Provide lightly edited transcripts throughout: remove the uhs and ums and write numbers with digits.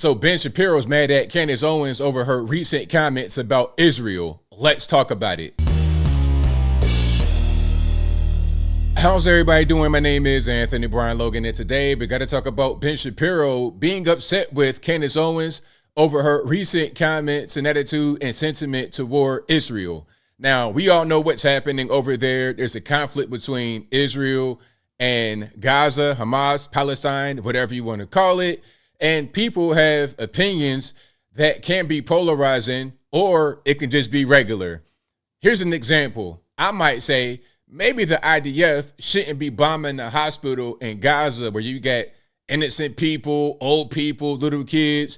So Ben Shapiro's mad at Candace Owens over her recent comments about Israel. Let's talk about it. How's everybody doing? My name is Anthony Brian Logan, and today we got to talk about Ben Shapiro being upset with Candace Owens over her recent comments and attitude and sentiment toward Israel. Now, we all know what's happening over there. There's a conflict between Israel and Gaza, Hamas, Palestine, whatever you want to call it. And people have opinions that can be polarizing, or it can just be regular. Here's an example. I might say maybe the IDF shouldn't be bombing the hospital in Gaza where you got innocent people, old people, little kids.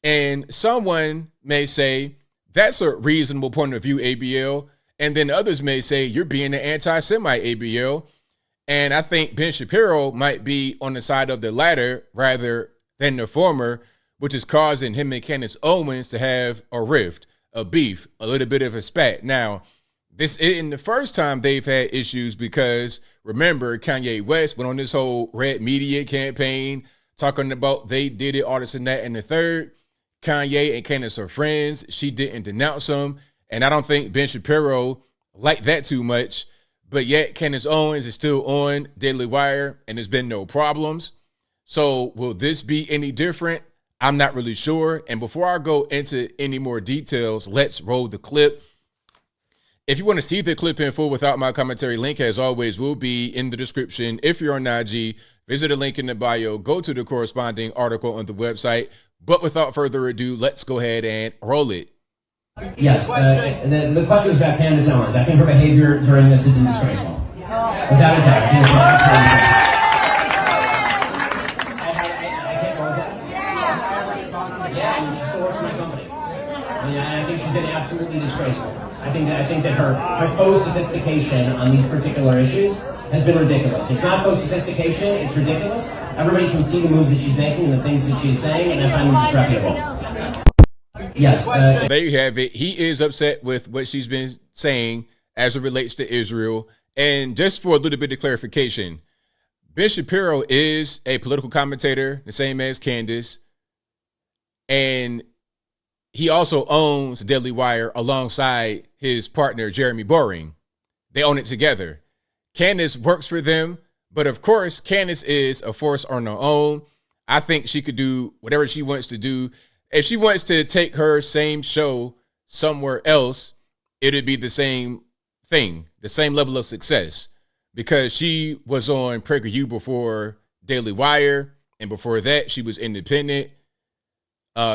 And someone may say that's a reasonable point of view, ABL. And then others may say you're being an anti-Semite, ABL. And I think Ben Shapiro might be on the side of the latter rather than the former, which is causing him and Candace Owens to have a rift, a beef, a little bit of a spat. Now, this isn't the first time they've had issues because, remember, Kanye West went on this whole red media campaign talking about they did it, all this and that, and the third. Kanye and Candace are friends. She didn't denounce him, and I don't think Ben Shapiro liked that too much, but yet Candace Owens is still on Daily Wire, and there's been no problems. So will this be any different? I'm not really sure. And before I go into any more details, let's roll the clip. If you want to see the clip in full without my commentary, link as always will be in the description. If you're on IG, visit the link in the bio, go to the corresponding article on the website. But without further ado, let's go ahead and roll it. Yes, the question was about Candace Owens. I think her behavior during this has been disgraceful. Without a doubt. And she still works for my company. And I think she's been absolutely disgraceful. I think that her faux sophistication on these particular issues has been ridiculous. It's not faux sophistication, it's ridiculous. Everybody can see the moves that she's making and the things that she's saying, and I find them disreputable. Yes. So there you have it. He is upset with what she's been saying as it relates to Israel. And just for a little bit of clarification, Ben Shapiro is a political commentator, the same as Candace. And he also owns Daily Wire alongside his partner, Jeremy Boring. They own it together. Candace works for them, but of course, Candace is a force on her own. I think she could do whatever she wants to do. If she wants to take her same show somewhere else, it'd be the same thing, the same level of success, because she was on PragerU before Daily Wire, and before that, she was independent.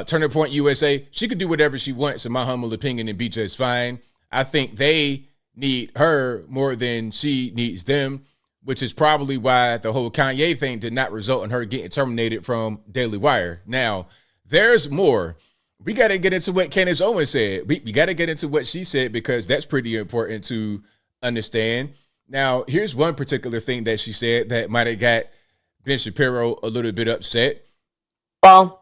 Turning Point USA, she could do whatever she wants, in my humble opinion, and be just fine. I think they need her more than she needs them, which is probably why the whole Kanye thing did not result in her getting terminated from Daily Wire. Now, there's more. We got to get into what Candace Owens said. We got to get into what she said because that's pretty important to understand. Now, here's one particular thing that she said that might have got Ben Shapiro a little bit upset. Well,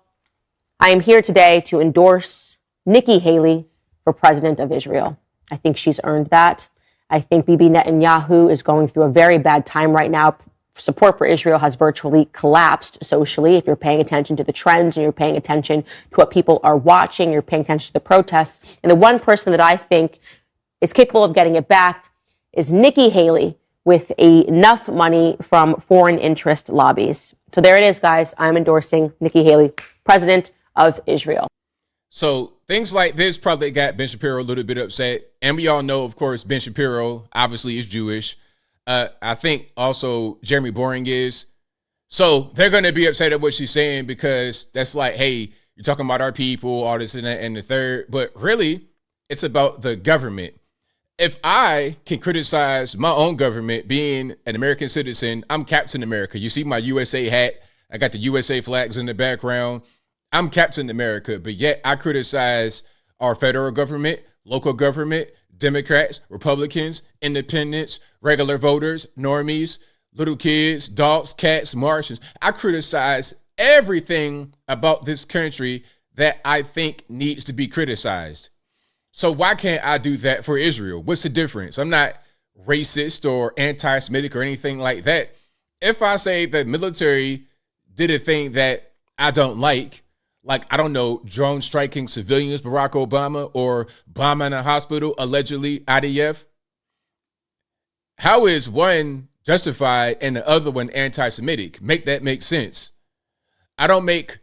I am here today to endorse Nikki Haley for president of Israel. I think she's earned that. I think Bibi Netanyahu is going through a very bad time right now. Support for Israel has virtually collapsed socially. If you're paying attention to the trends and you're paying attention to what people are watching, you're paying attention to the protests. And the one person that I think is capable of getting it back is Nikki Haley, with enough money from foreign interest lobbies. So there it is, guys. I'm endorsing Nikki Haley, president of Israel. So things like this probably got Ben Shapiro a little bit upset. And we all know, of course, Ben Shapiro obviously is Jewish. I think also Jeremy Boring is. So they're going to be upset at what she's saying because that's like, hey, you're talking about our people, all this and that and the third. But really, it's about the government. If I can criticize my own government being an American citizen, I'm Captain America. You see my USA hat. I got the USA flags in the background. I'm Captain America, but yet I criticize our federal government, local government, Democrats, Republicans, independents, regular voters, normies, little kids, dogs, cats, Martians. I criticize everything about this country that I think needs to be criticized. So why can't I do that for Israel? What's the difference? I'm not racist or anti-Semitic or anything like that. If I say the military did a thing that I don't like like, I don't know, drone striking civilians, Barack Obama, or bombing a hospital, allegedly, IDF. How is one justified and the other one anti-Semitic? Make that make sense. I don't make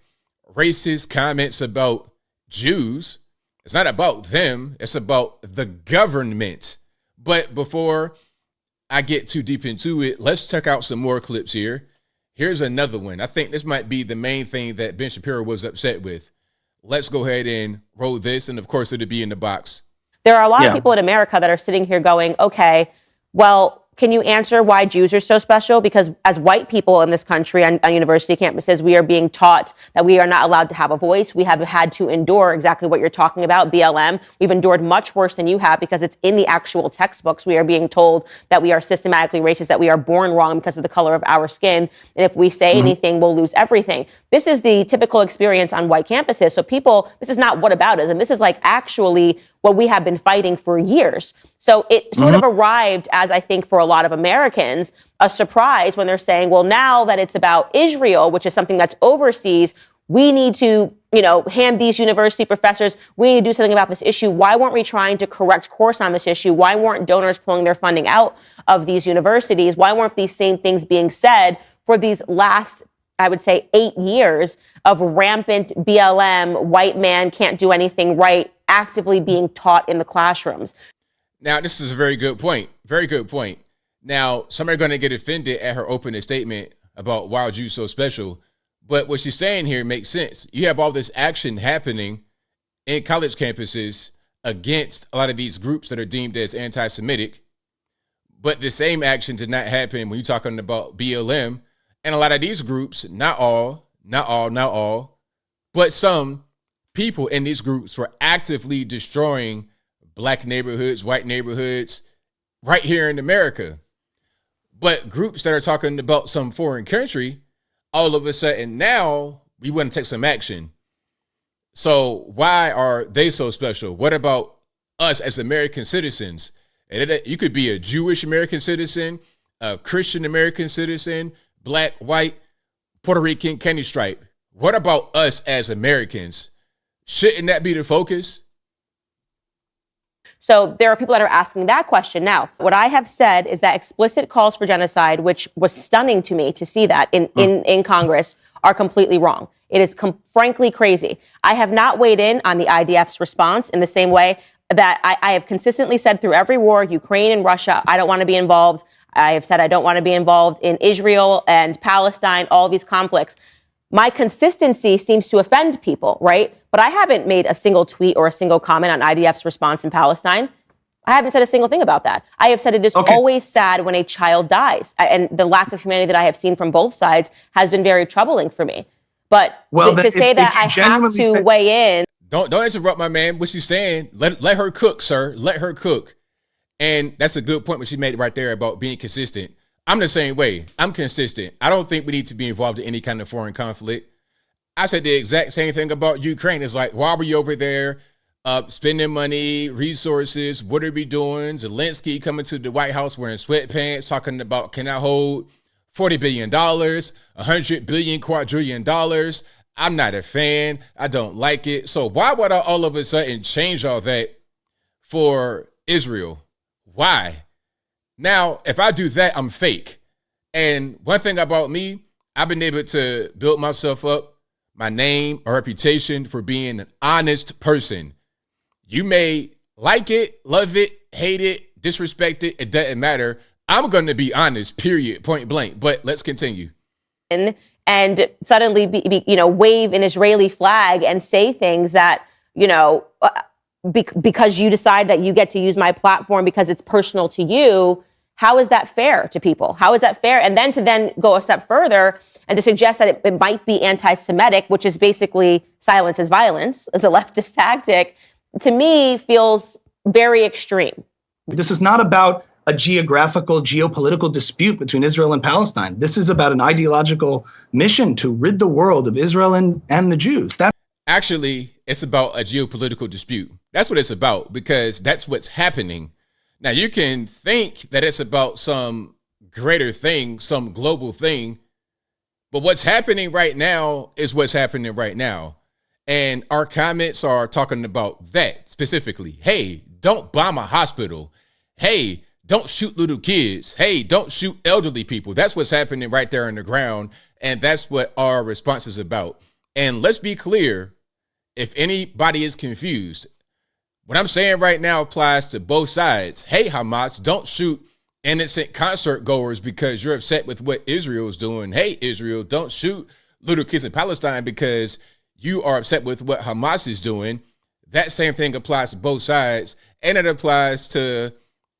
racist comments about Jews. It's not about them. It's about the government. But before I get too deep into it, let's check out some more clips here. Here's another one. I think this might be the main thing that Ben Shapiro was upset with. Let's go ahead and roll this. And of course, it'll be in the box. There are a lot of people in America that are sitting here going, okay, well, can you answer why Jews are so special? Because as white people in this country on university campuses, we are being taught that we are not allowed to have a voice. We have had to endure exactly what you're talking about, BLM. We've endured much worse than you have because it's in the actual textbooks. We are being told that we are systematically racist, that we are born wrong because of the color of our skin. And if we say anything, we'll lose everything. This is the typical experience on white campuses. So people, this is not whataboutism. This is like actually what we have been fighting for years. So it sort of arrived as, I think, for a lot of Americans, a surprise when they're saying, well, now that it's about Israel, which is something that's overseas, we need to, hand these university professors, we need to do something about this issue. Why weren't we trying to correct course on this issue? Why weren't donors pulling their funding out of these universities? Why weren't these same things being said for these last, I would say, 8 years of rampant BLM, white man can't do anything right, actively being taught in the classrooms? Now, this is a very good point. Very good point. Now, some are going to get offended at her opening statement about why are Jews so special. But what she's saying here makes sense. You have all this action happening in college campuses against a lot of these groups that are deemed as anti-Semitic. But the same action did not happen when you're talking about BLM. And a lot of these groups, not all, but some people in these groups were actively destroying black neighborhoods, white neighborhoods right here in America. But groups that are talking about some foreign country, all of a sudden now we want to take some action. So why are they so special? What about us as American citizens? You could be a Jewish American citizen, a Christian American citizen, black, white, Puerto Rican, candy stripe. What about us as Americans? Shouldn't that be the focus? So there are people that are asking that question. Now, what I have said is that explicit calls for genocide, which was stunning to me to see that in Congress, are completely wrong. It is frankly crazy. I have not weighed in on the IDF's response in the same way that I have consistently said through every war, Ukraine and Russia, I don't want to be involved. I have said I don't want to be involved in Israel and Palestine, all these conflicts. My consistency seems to offend people, right? But I haven't made a single tweet or a single comment on IDF's response in Palestine. I haven't said a single thing about that. I have said it is always sad when a child dies. And the lack of humanity that I have seen from both sides has been very troubling for me. But to say that I have to weigh in. Don't interrupt my man. What she's saying, let her cook, sir. Let her cook. And that's a good point what she made right there about being consistent. I'm the same way. I'm consistent. I don't think we need to be involved in any kind of foreign conflict. I said the exact same thing about Ukraine. It's like, why were you over there spending money, resources? What are we doing? Zelensky coming to the White House wearing sweatpants, talking about, can I hold $40 billion, $100 billion, quadrillion dollars? I'm not a fan. I don't like it. So why would I all of a sudden change all that for Israel? Why? Now, if I do that, I'm fake. And one thing about me, I've been able to build myself up, my name, a reputation for being an honest person. You may like it, love it, hate it, disrespect it. It doesn't matter. I'm going to be honest, period, point blank. But let's continue. And suddenly, wave an Israeli flag and say things that, because you decide that you get to use my platform because it's personal to you. How is that fair to people? How is that fair? And then to go a step further and to suggest that it might be anti-Semitic, which is basically silence is violence, as a leftist tactic, to me feels very extreme. This is not about a geopolitical dispute between Israel and Palestine. This is about an ideological mission to rid the world of Israel and the Jews. Actually, it's about a geopolitical dispute. That's what it's about, because that's what's happening. Now, you can think that it's about some greater thing, some global thing, but what's happening right now is what's happening right now. And our comments are talking about that specifically. Hey, don't bomb a hospital. Hey, don't shoot little kids. Hey, don't shoot elderly people. That's what's happening right there on the ground. And that's what our response is about. And let's be clear, if anybody is confused, what I'm saying right now applies to both sides. Hey, Hamas, don't shoot innocent concert goers because you're upset with what Israel is doing. Hey, Israel, don't shoot little kids in Palestine because you are upset with what Hamas is doing. That same thing applies to both sides, and it applies to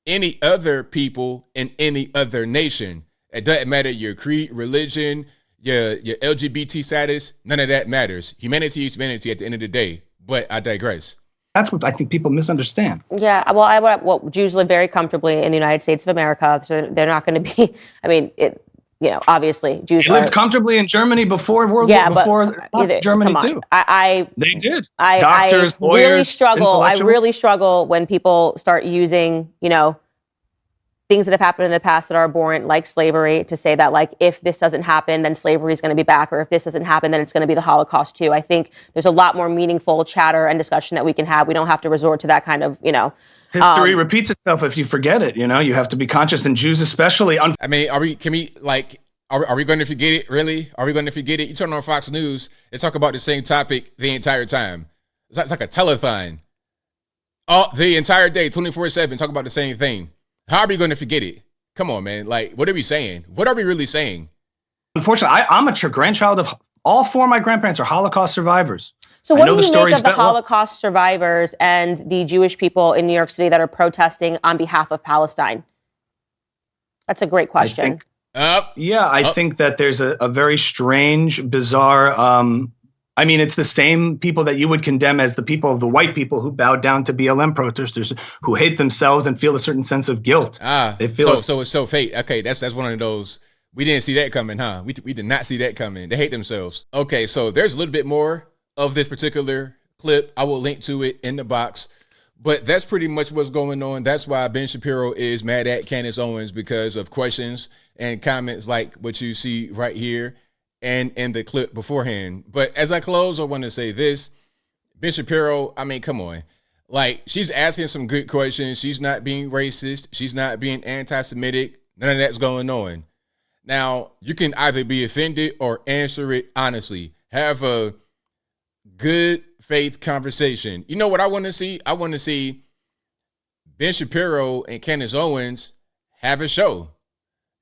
any other people in any other nation. It doesn't matter your creed, religion, your LGBT status. None of that matters. Humanity is humanity at the end of the day. But I digress. That's what I think people misunderstand. Yeah, well, Jews live very comfortably in the United States of America, so they're not going to be. I mean, obviously, Jews lived comfortably in Germany before Germany too. They did. Doctors, lawyers, I really struggle when people start using, things that have happened in the past that are abhorrent, like slavery, to say that, like, if this doesn't happen, then slavery is going to be back, or if this doesn't happen, then it's going to be the Holocaust too. I think there's a lot more meaningful chatter and discussion that we can have. We don't have to resort to that kind of, History repeats itself if you forget it. You have to be conscious, and Jews especially. I mean, are we going to forget it? Really? Are we going to forget it? You turn on Fox News, they talk about the same topic the entire time. It's like a telethon. The entire day, 24/7, talk about the same thing. How are we going to forget it? Come on, man. Like, what are we saying? What are we really saying? Unfortunately, I'm a grandchild of all four of my grandparents are Holocaust survivors. So what do you make of the Holocaust survivors and the Jewish people in New York City that are protesting on behalf of Palestine? That's a great question. I think that there's a very strange, bizarre, it's the same people that you would condemn as the white people who bowed down to BLM protesters, who hate themselves and feel a certain sense of guilt. They feel so it's so fake. Okay, that's one of those. We didn't see that coming, huh? We did not see that coming. They hate themselves. Okay, so there's a little bit more of this particular clip. I will link to it in the box. But that's pretty much what's going on. That's why Ben Shapiro is mad at Candace Owens, because of questions and comments like what you see right here and in the clip beforehand. But as I close, I want to say this. Ben Shapiro, I mean, come on. Like, she's asking some good questions. She's not being racist. She's not being anti-Semitic. None of that's going on. Now, you can either be offended or answer it honestly. Have a good faith conversation. You know what I want to see? I want to see Ben Shapiro and Candace Owens have a show.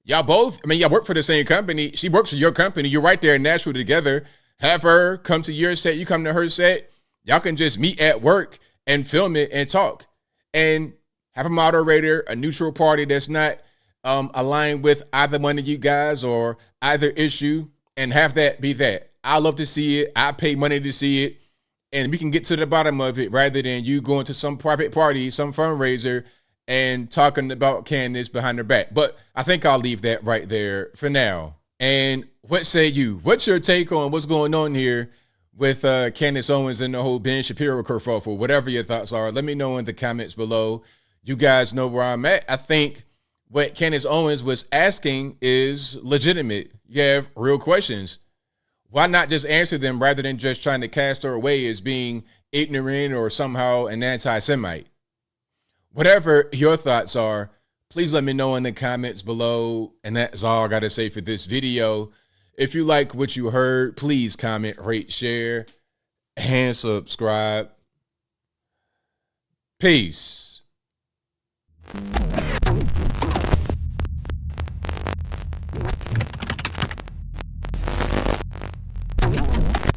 Y'all work for the same company. She works for your company. You're right there in Nashville together. Have her come to your set. You come to her set. Y'all can just meet at work and film it and talk. And have a moderator, a neutral party that's not aligned with either one of you guys or either issue, and have that be that. I love to see it. I pay money to see it. And we can get to the bottom of it rather than you going to some private party, some fundraiser, and talking about Candace behind her back. But I think I'll leave that right there for now. And what say you? What's your take on what's going on here with Candace Owens and the whole Ben Shapiro kerfuffle? Whatever your thoughts are, let me know in the comments below. You guys know where I'm at. I think what Candace Owens was asking is legitimate. You have real questions. Why not just answer them rather than just trying to cast her away as being ignorant or somehow an anti-Semite? Whatever your thoughts are, please let me know in the comments below. And that's all I got to say for this video. If you like what you heard, please comment, rate, share, and subscribe. Peace.